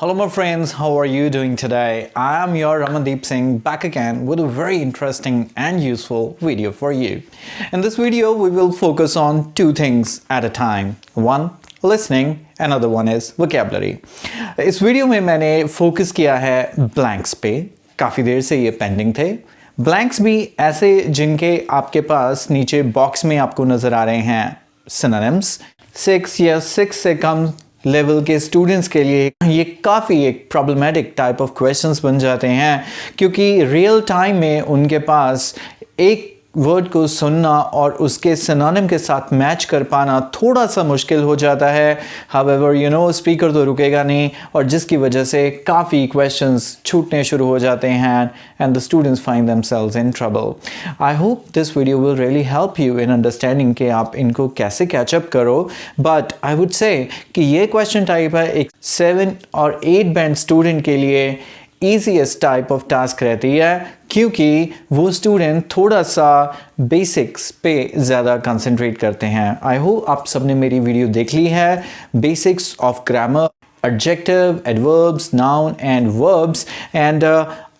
Hello my friends, how are you doing today? I am your Ramandeep Singh back again with a very interesting and useful video for you. In this video, we will focus on two things at a time. One, listening, another one is vocabulary. इस video में मैंने focus किया है blanks पे, काफ़ी देर से ये pending थे। ब्लैंक्स भी ऐसे जिनके आपके पास नीचे बॉक्स में आपको नज़र आ रहे हैं सिनोनिम्स। 6 या 6 से कम लेवल के स्टूडेंट्स के लिए ये काफ़ी एक प्रॉब्लमेटिक टाइप ऑफ क्वेश्चंस बन जाते हैं, क्योंकि रियल टाइम में उनके पास एक वर्ड को सुनना और उसके सिनोनिम के साथ मैच कर पाना थोड़ा सा मुश्किल हो जाता है। हाउएवर स्पीकर तो रुकेगा नहीं, और जिसकी वजह से काफ़ी क्वेश्चंस छूटने शुरू हो जाते हैं and the students find themselves in trouble. I hope this video will really help you in understanding कि आप इनको कैसे कैचअप करो। बट आई वुड से कि ये क्वेश्चन टाइप है एक 7 और 8 बैंड स्टूडेंट के लिए ईजीएस्ट टाइप ऑफ टास्क रहती है, क्योंकि वो स्टूडेंट थोड़ा सा बेसिक्स पे ज़्यादा कंसंट्रेट करते हैं। आई होप आप सबने मेरी वीडियो देख ली है, basics of grammar, adjective, adverbs, noun and verbs. And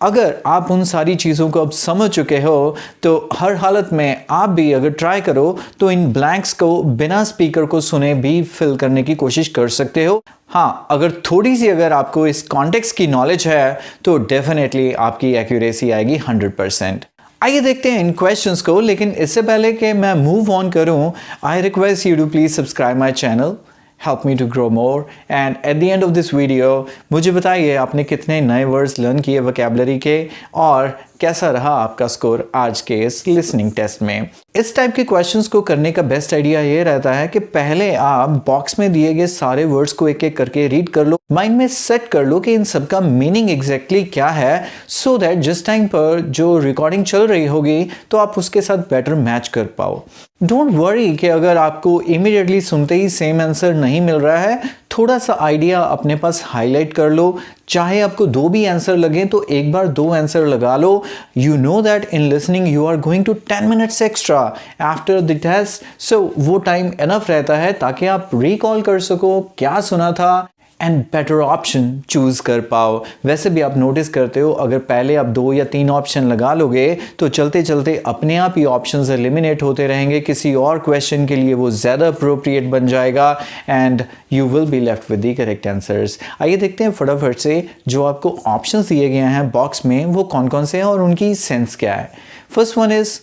अगर आप उन सारी चीज़ों को अब समझ चुके हो तो हर हालत में आप भी अगर ट्राई करो तो इन ब्लैंक्स को बिना स्पीकर को सुने भी फिल करने की कोशिश कर सकते हो। हाँ, अगर आपको इस कॉन्टेक्स्ट की नॉलेज है तो डेफिनेटली आपकी एक्यूरेसी आएगी 100%। आइए देखते हैं इन क्वेश्चंस को, लेकिन इससे पहले कि मैं मूव ऑन करूं, I request you to please subscribe my channel, help me to grow more, and at the end of this video मुझे बताइए आपने कितने नए वर्ड्स लर्न किए वोकैबुलरी के, और कैसा रहा आपका स्कोर आज के इस लिसनिंग टेस्ट में। इस टाइप के क्वेश्चंस को करने का बेस्ट आइडिया ये रहता है कि पहले आप बॉक्स में दिए गए सारे वर्ड्स को एक एक करके रीड कर लो, माइंड में सेट कर लो कि इन सब का मीनिंग एग्जैक्टली क्या है, सो दैट जिस टाइम पर जो रिकॉर्डिंग चल रही होगी तो आप उसके साथ बेटर मैच कर पाओ। डोंट वरी कि अगर आपको इमीडिएटली सुनते ही सेम आंसर नहीं मिल रहा है, थोड़ा सा आइडिया अपने पास हाईलाइट कर लो। चाहे आपको 2 भी आंसर लगे तो एक बार 2 आंसर लगा लो। You know that in listening you are going to 10 minutes extra after the test, so वो टाइम इनफ रहता है ताकि आप रिकॉल कर सको क्या सुना था एंड बेटर ऑप्शन चूज कर पाओ। वैसे भी आप नोटिस करते हो, अगर पहले आप 2 या 3 ऑप्शन लगा लोगे तो चलते चलते अपने आप ही ऑप्शंस एलिमिनेट होते रहेंगे, किसी और क्वेश्चन के लिए वो ज़्यादा अप्रोप्रिएट बन जाएगा and you will be left with the correct answers. आइए देखते हैं फटाफट से जो आपको ऑप्शंस दिए गए हैं बॉक्स में वो कौन कौन से हैं और उनकी सेंस क्या है। First one is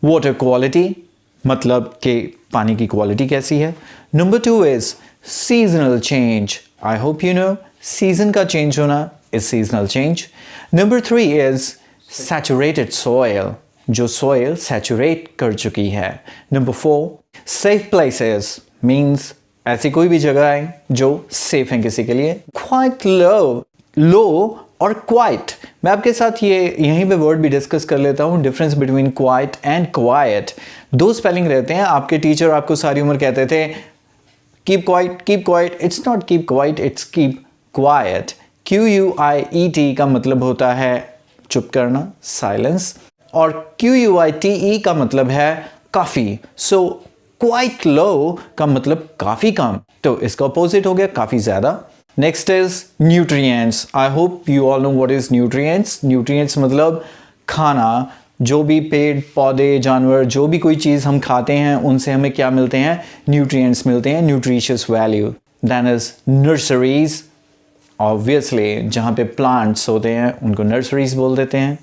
water quality, मतलब कि पानी की क्वालिटी कैसी है। Number 2 is seasonal change, I hope you know season का चेंज होना is seasonal change. Number 3 is saturated soil, जो soil saturate कर चुकी है. Number 4 safe places means ऐसी कोई भी जगह है जो safe है किसी के लिए. Quite low और quite, मैं आपके साथ ये यहीं पे वर्ड भी डिस्कस कर लेता हूँ। Difference between quite and quiet, 2 spelling रहते हैं। आपके टीचर आपको सारी उम्र कहते थे keep quiet, it's not keep quiet, it's keep quiet. QUIET का मतलब होता है चुप करना, silence, और QUITE का मतलब है काफ़ी। So quite low का मतलब काफ़ी कम, तो इसका अपोजिट हो गया काफ़ी ज़्यादा। Next is nutrients. I hope you all know what is nutrients. Nutrients मतलब खाना, जो भी पेड़ पौधे जानवर जो भी कोई चीज़ हम खाते हैं उनसे हमें क्या मिलते हैं, न्यूट्रिएंट्स मिलते हैं, nutritious value. Then is nurseries, obviously जहाँ पे प्लांट्स होते हैं उनको नर्सरीज बोल देते हैं।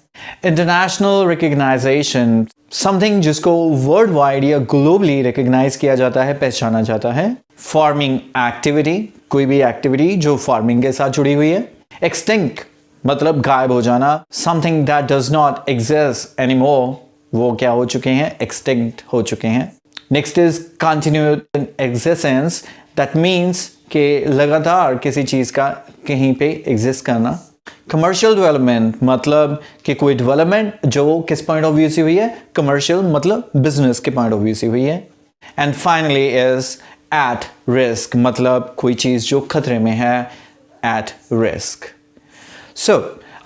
इंटरनेशनल रिकग्नाइजेशन, समथिंग जिसको वर्ल्ड वाइड या ग्लोबली रिकग्नाइज किया जाता है, पहचाना जाता है। फार्मिंग एक्टिविटी, कोई भी एक्टिविटी जो फार्मिंग के साथ जुड़ी हुई है। एक्सटिंक्ट मतलब गायब हो जाना, something that does not exist anymore, वो क्या हो चुके हैं, एक्सटिंक्ट हो चुके हैं। Next is continued existence, that means कि लगातार किसी चीज़ का कहीं पे एग्जिस्ट करना। कमर्शियल डेवलपमेंट मतलब कि कोई डेवलपमेंट जो किस पॉइंट ऑफ व्यू से हुई है, कमर्शियल मतलब बिजनेस के पॉइंट ऑफ व्यू से हुई है। And finally is at risk, मतलब कोई चीज़ जो खतरे में है, at risk. So,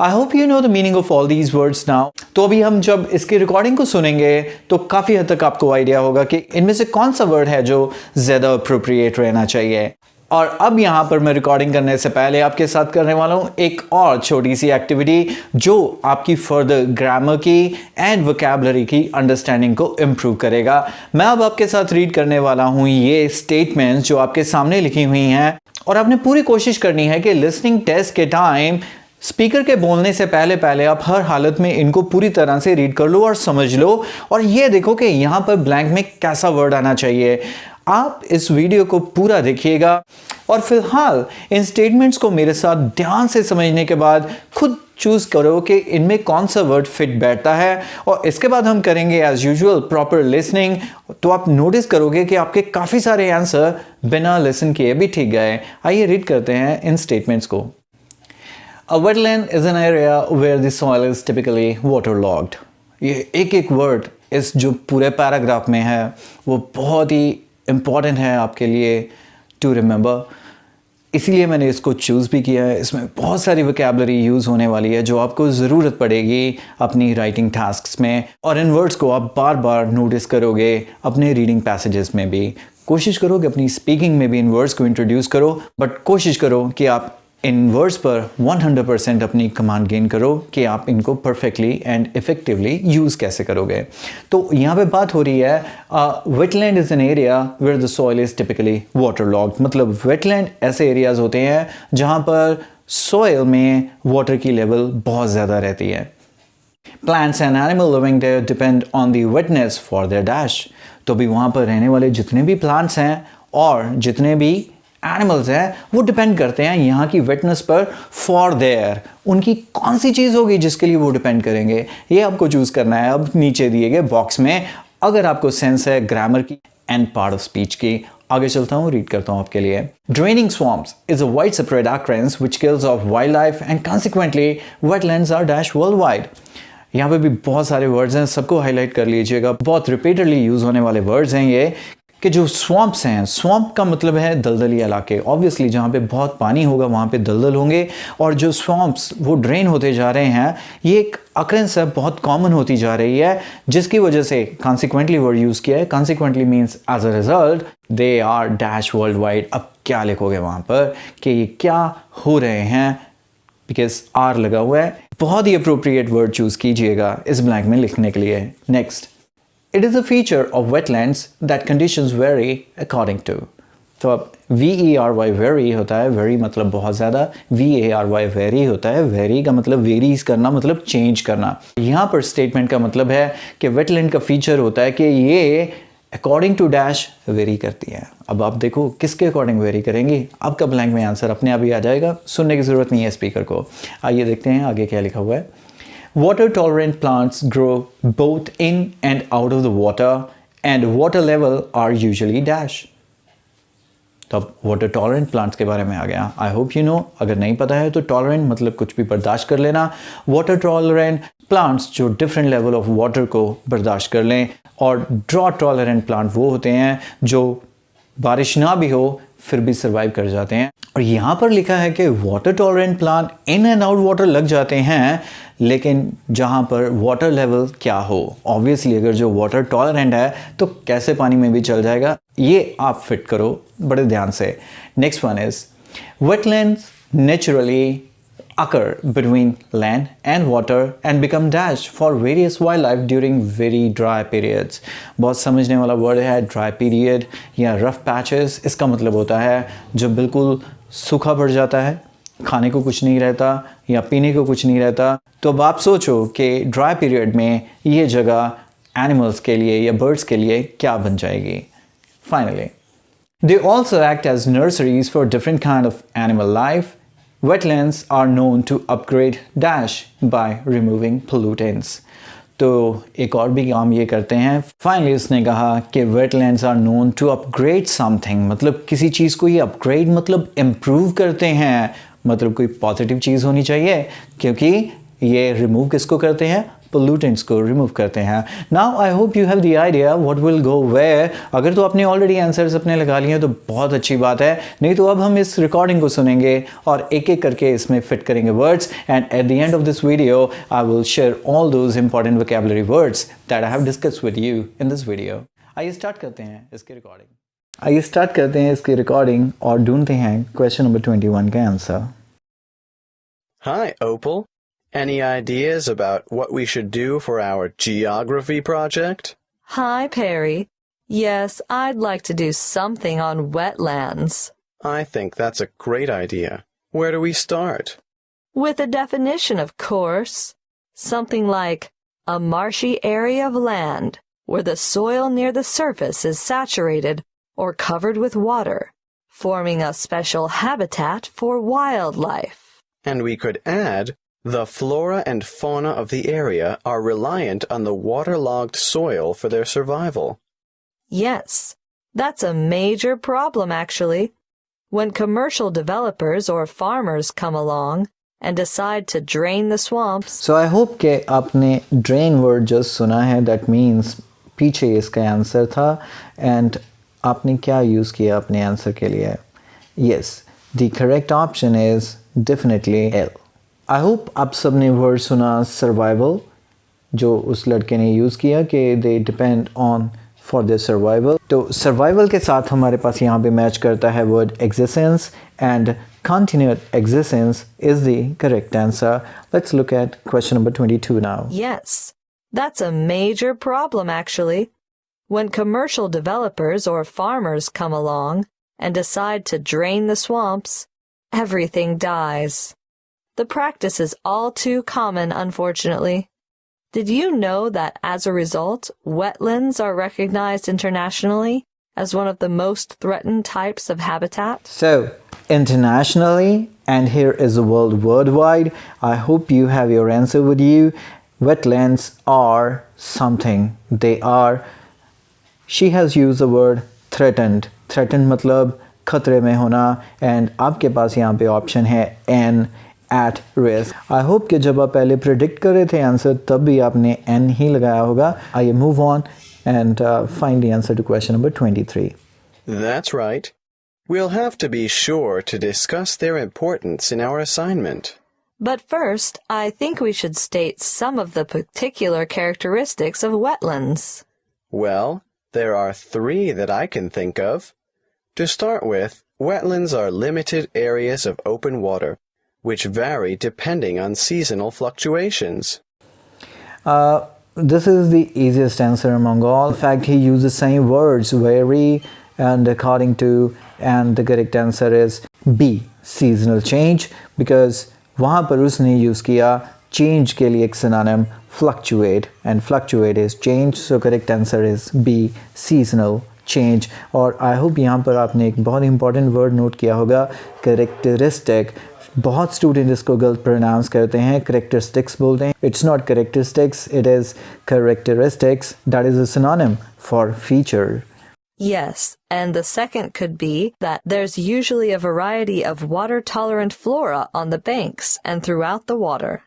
I hope you know the meaning of all these words now. तो अभी हम जब इसकी रिकॉर्डिंग को सुनेंगे तो काफ़ी हद तक आपको आइडिया होगा कि इनमें से कौन सा वर्ड है जो ज़्यादा अप्रोप्रिएट रहना चाहिए। और अब यहाँ पर मैं रिकॉर्डिंग करने से पहले आपके साथ करने वाला हूँ एक और छोटी सी एक्टिविटी जो आपकी फर्दर ग्रामर की एंड वोकैबुलरी की अंडरस्टैंडिंग को इम्प्रूव करेगा। मैं अब आपके साथ रीड करने वाला हूँ ये स्टेटमेंट्स जो आपके सामने लिखी हुई हैं और आपने पूरी कोशिश करनी है कि लिसनिंग टेस्ट के टाइम स्पीकर के बोलने से पहले पहले आप हर हालत में इनको पूरी तरह से रीड कर लो और समझ लो और ये देखो कि यहाँ पर ब्लैंक में कैसा वर्ड आना चाहिए। आप इस वीडियो को पूरा देखिएगा और फिलहाल इन स्टेटमेंट्स को मेरे साथ ध्यान से समझने के बाद खुद चूज करो कि इनमें कौन सा वर्ड फिट बैठता है और इसके बाद हम करेंगे एज यूजुअल प्रॉपर लिसनिंग। तो आप नोटिस करोगे कि आपके काफ़ी सारे आंसर बिना लिसन किए भी ठीक गए। आइए रीड करते हैं इन स्टेटमेंट्स को। A wetland is an area where the soil is typically waterlogged. ये एक वर्ड इस जो पूरे पैराग्राफ में है वो बहुत ही इम्पॉर्टेंट है आपके लिए टू रिमेंबर, इसीलिए मैंने इसको चूज़ भी किया है। इसमें बहुत सारी वोकैबुलरी यूज़ होने वाली है जो आपको ज़रूरत पड़ेगी अपनी राइटिंग टास्क्स में और इन वर्ड्स को आप बार बार नोटिस करोगे अपने रीडिंग पैसेजेस में भी। कोशिश करो कि अपनी स्पीकिंग में भी इन वर्ड्स को इंट्रोड्यूस करो, बट कोशिश करो कि आप इन वर्ड्स पर 100% अपनी कमांड गेन करो कि आप इनको परफेक्टली एंड इफेक्टिवली यूज़ कैसे करोगे। तो यहाँ पे बात हो रही है wetland is an area where the soil is typically waterlogged. मतलब वेटलैंड ऐसे एरियाज होते हैं जहाँ पर सॉइल में वाटर की लेवल बहुत ज़्यादा रहती है। Plants and animal living there depend on the wetness for their dash। तो भी वहाँ पर रहने वाले जितने भी प्लांट्स हैं और जितने भी एनिमल्स हैं वो डिपेंड करते हैं यहाँ की वेटनेस पर फॉर देयर। उनकी कौन सी चीज़ होगी जिसके लिए वो डिपेंड करेंगे, ये आपको चूज़ करना है अब नीचे दिए गए बॉक्स में। अगर आपको सेंस है ग्रामर की एंड पार्ट ऑफ स्पीच की। आगे चलता हूँ, रीड करता हूँ आपके लिए। Draining swamps is a wide separate occurrence which kills off wildlife and consequently wetlands are dash worldwide। यहाँ पे भी बहुत सारे वर्ड्स हैं, सबको हाईलाइट कर लीजिएगा। बहुत रिपीटेडली यूज़ होने वाले वर्ड्स हैं ये कि जो स्वॉम्प्स हैं, स्वॉम्प का मतलब है दलदली इलाके। ऑब्वियसली जहाँ पे बहुत पानी होगा वहाँ पे दलदल होंगे और जो स्वॉम्प्स वो ड्रेन होते जा रहे हैं, ये एक अकरेंस है, बहुत कॉमन होती जा रही है, जिसकी वजह से कॉन्सिक्वेंटली वर्ड यूज़ किया है। Consequently means as a result they are dash world wide. अब क्या लिखोगे वहाँ पर कि ये क्या हो रहे हैं, बिकॉज आर लगा हुआ है। बहुत ही अप्रोप्रिएट वर्ड चूज़ कीजिएगा इस ब्लैंक में लिखने के लिए। Next, It is a feature of wetlands that conditions vary according to। तो अब VERY vary होता है, vary मतलब बहुत ज़्यादा, VARY vary होता है, vary का मतलब वेरीज करना, मतलब चेंज करना। यहाँ पर स्टेटमेंट का मतलब है कि वेटलैंड का फीचर होता है कि ये अकॉर्डिंग टू डैश वेरी करती है। अब आप देखो किसके अकॉर्डिंग वेरी करेंगी, आपका ब्लैंक में आंसर अपने आप ही आ जाएगा, सुनने की ज़रूरत नहीं है स्पीकर को। आइए देखते हैं आगे क्या लिखा हुआ है। Water tolerant plants grow both in and out of the water and water level are usually dash। तो अब वाटर टॉलरेंट प्लांट्स के बारे में आ गया। आई होप यू नो, अगर नहीं पता है तो टॉलरेंट मतलब कुछ भी बर्दाश्त कर लेना। वाटर टॉलरेंट प्लांट्स जो डिफरेंट लेवल ऑफ वाटर को बर्दाश्त कर लें, और ड्रॉट टॉलरेंट प्लांट वो होते हैं जो बारिश ना भी हो फिर भी सर्वाइव कर जाते हैं। और यहाँ पर लिखा है कि water tolerant plant in and out water लग जाते हैं, लेकिन जहाँ पर वाटर लेवल क्या हो। ऑब्वियसली अगर जो वाटर टॉलरेंट है तो कैसे पानी में भी चल जाएगा, ये आप फिट करो बड़े ध्यान से। Next one is wetlands naturally occur between land and water and become dash for various wildlife during very dry periods। बहुत समझने वाला वर्ड है ड्राई पीरियड या रफ पैचेस। इसका मतलब होता है जब बिल्कुल सूखा पड़ जाता है, खाने को कुछ नहीं रहता या पीने को कुछ नहीं रहता। तो अब आप सोचो कि ड्राई पीरियड में ये जगह एनिमल्स के लिए या बर्ड्स के लिए क्या बन जाएगी। Finally, they also act as nurseries for different kind of animal life। Wetlands are known to upgrade dash by removing pollutants। तो एक और भी काम ये करते हैं। फाइनली उसने कहा कि wetlands are known to upgrade something, मतलब किसी चीज़ को ये upgrade मतलब improve करते हैं, मतलब कोई पॉजिटिव चीज़ होनी चाहिए, क्योंकि ये रिमूव किसको करते हैं, पोल्यूटेंट्स को रिमूव करते हैं। Now I hope you have the idea what will go where. अगर तो आपने ऑलरेडी आंसर्स अपने लगा लिए तो बहुत अच्छी बात है, नहीं तो अब हम इस रिकॉर्डिंग को सुनेंगे और एक एक करके इसमें फिट करेंगे words, and at the end of this video I will share all those important vocabulary words that I have discussed with you in this video. आइए स्टार्ट करते हैं इसकी रिकॉर्डिंग। आइए स्टार्ट करते हैं इसकी रिकॉर्डिंग और ढूंढते हैं क्वेश्चन नंबर 21 का answer. Hi, Opal. Any ideas about what we should do for our geography project? Hi, Perry. Yes, I'd like to do something on wetlands. I think that's a great idea. Where do we start? With a definition, of course. Something like a marshy area of land where the soil near the surface is saturated or covered with water, forming a special habitat for wildlife. And we could add, the flora and fauna of the area are reliant on the waterlogged soil for their survival. Yes, that's a major problem, actually. When commercial developers or farmers come along and decide to drain the swamps. So I hope कि आपने drain word just सुना है, that means पीछे इसका answer था and आपने क्या use किया अपने आंसर के लिए? Yes, the correct option is definitely L. I hope आप सब ने वर्ड सुना survival जो उस लड़के ने यूज़ किया कि they depend on for their survival. तो survival के साथ हमारे पास यहाँ पे मैच करता है word existence and continued existence is the correct answer. Let's look at question number 22 now. Yes, that's a major problem, actually. When commercial developers or farmers come along and decide to drain the swamps, everything dies. The practice is all too common, unfortunately. Did you know that as a result, wetlands are recognized internationally as one of the most threatened types of habitat? So, internationally, and here is the word worldwide. I hope you have your answer with you. Wetlands are something. They are. She has used the word threatened. Threatened मतलब खतरे में होना and आपके पास यहाँ पे option है N at risk. I hope कि जब आप पहले predict कर रहे थे आंसर तब भी आपने N ही लगाया होगा. आइए move on and find the answer to question number 23. That's right. We'll have to be sure to discuss their importance in our assignment. But first, I think we should state some of the particular characteristics of wetlands. Well, there are 3 that I can think of. To start with, wetlands are limited areas of open water, which vary depending on seasonal fluctuations. This is the easiest answer among all. In fact, he used the same words, vary and according to, and the correct answer is B, seasonal change, because वहाँ पर उसने use किया change के लिए एक synonym fluctuate and fluctuate is change, so correct answer is B, seasonal change. और I hope यहाँ पर आपने एक बहुत important word note किया होगा characteristic. बहुत स्टूडेंट इसको गलत प्रोनाउंस करते हैं, characteristics बोलते हैं. It's not characteristics, it is characteristics. That is a synonym for feature. Yes, and the second could be that there's usually a variety of water-tolerant flora on the banks and throughout the water.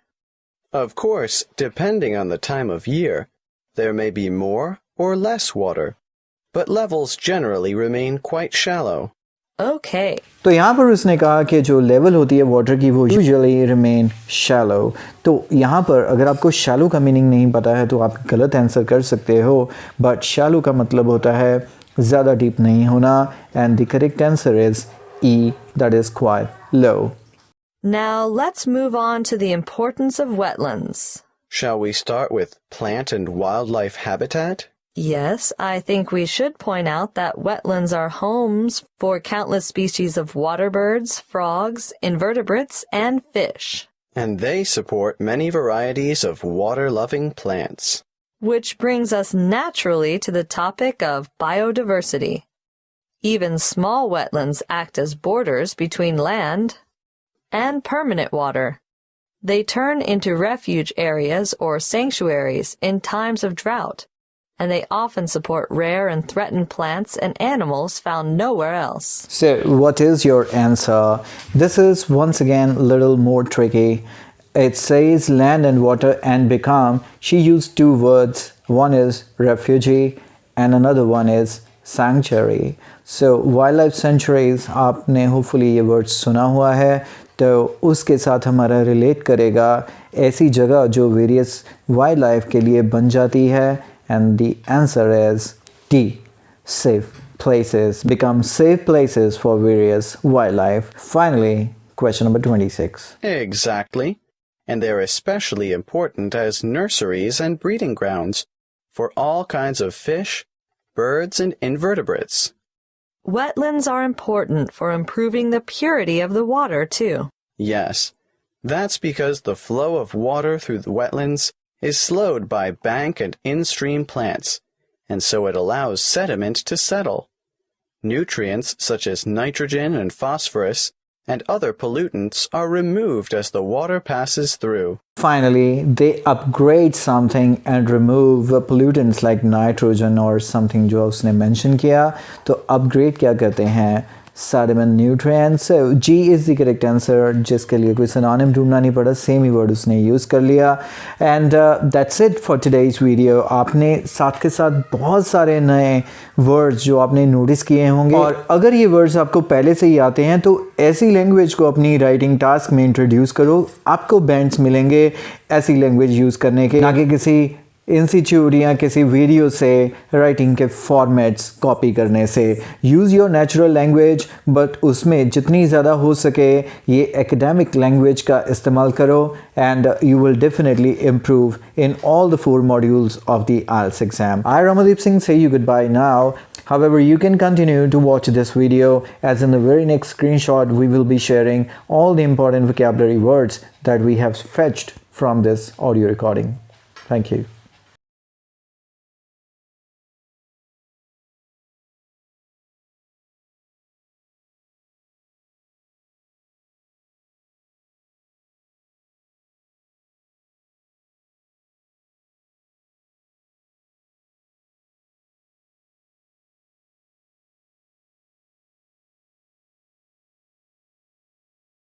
Of course, depending on the time of year, there may be more or less water, but levels generally remain quite shallow. Okay. तो यहाँ पर उसने कहा कि जो level होती है water की वो यूजुअली रिमेन शैलो. तो यहाँ पर अगर आपको शैलो का मीनिंग नहीं पता है तो आप गलत आंसर कर सकते हो, बट शैलो का मतलब होता है ज़्यादा डीप नहीं होना and the correct answer is E, that is quite low. Now let's move on to the importance of wetlands. Shall we start with plant and wildlife habitat? Yes, I think we should point out that wetlands are homes for countless species of water birds, frogs, invertebrates, and fish. And they support many varieties of water-loving plants. Which brings us naturally to the topic of biodiversity. Even small wetlands act as borders between land and permanent water. They turn into refuge areas or sanctuaries in times of drought, and they often support rare and threatened plants and animals found nowhere else. So, what is your answer? This is once again a little more tricky. It says land and water and become. She used two words. One is refugee and another one is sanctuary. So, wildlife sanctuaries, आपने hopefully ये word सुना हुआ है, तो उसके साथ हमारा relate करेगा ऐसी जगह जो various wildlife के लिए बन जाती है. And the answer is D, safe places become safe places for various wildlife. Finally, question number 26. Exactly. And they're especially important as nurseries and breeding grounds for all kinds of fish, birds, and invertebrates. Wetlands are important for improving the purity of the water, too. Yes, that's because the flow of water through the wetlands is slowed by bank and in-stream plants, and so it allows sediment to settle. Nutrients such as nitrogen and phosphorus and other pollutants are removed as the water passes through. Finally, they upgrade something and remove pollutants like nitrogen or something जो उसने mention किया. तो upgrade क्या करते हैं? Sediment nutrients. So G is the correct answer, जिसके लिए कोई synonym ढूंढना नहीं पड़ा, same ही word उसने use कर लिया. And that's it for today's video. आपने साथ के साथ बहुत सारे नए words जो आपने notice किए होंगे, और अगर ये words आपको पहले से ही आते हैं तो ऐसी language को अपनी writing task में introduce करो. आपको bands मिलेंगे ऐसी language use करने के, ना कि किसी इंस्टीट्यूट या किसी वीडियो से राइटिंग के फॉर्मेट्स कॉपी करने से. Use your natural language, but उसमें जितनी ज़्यादा हो सके ये एकेडमिक लैंग्वेज का इस्तेमाल करो, and you will definitely improve in all the 4 modules of the IELTS exam. I, Ramandeep Singh, say you goodbye now. However, you can continue to watch this video, as in the very next screenshot we will be sharing all the important vocabulary words that we have fetched from this audio recording. Thank you.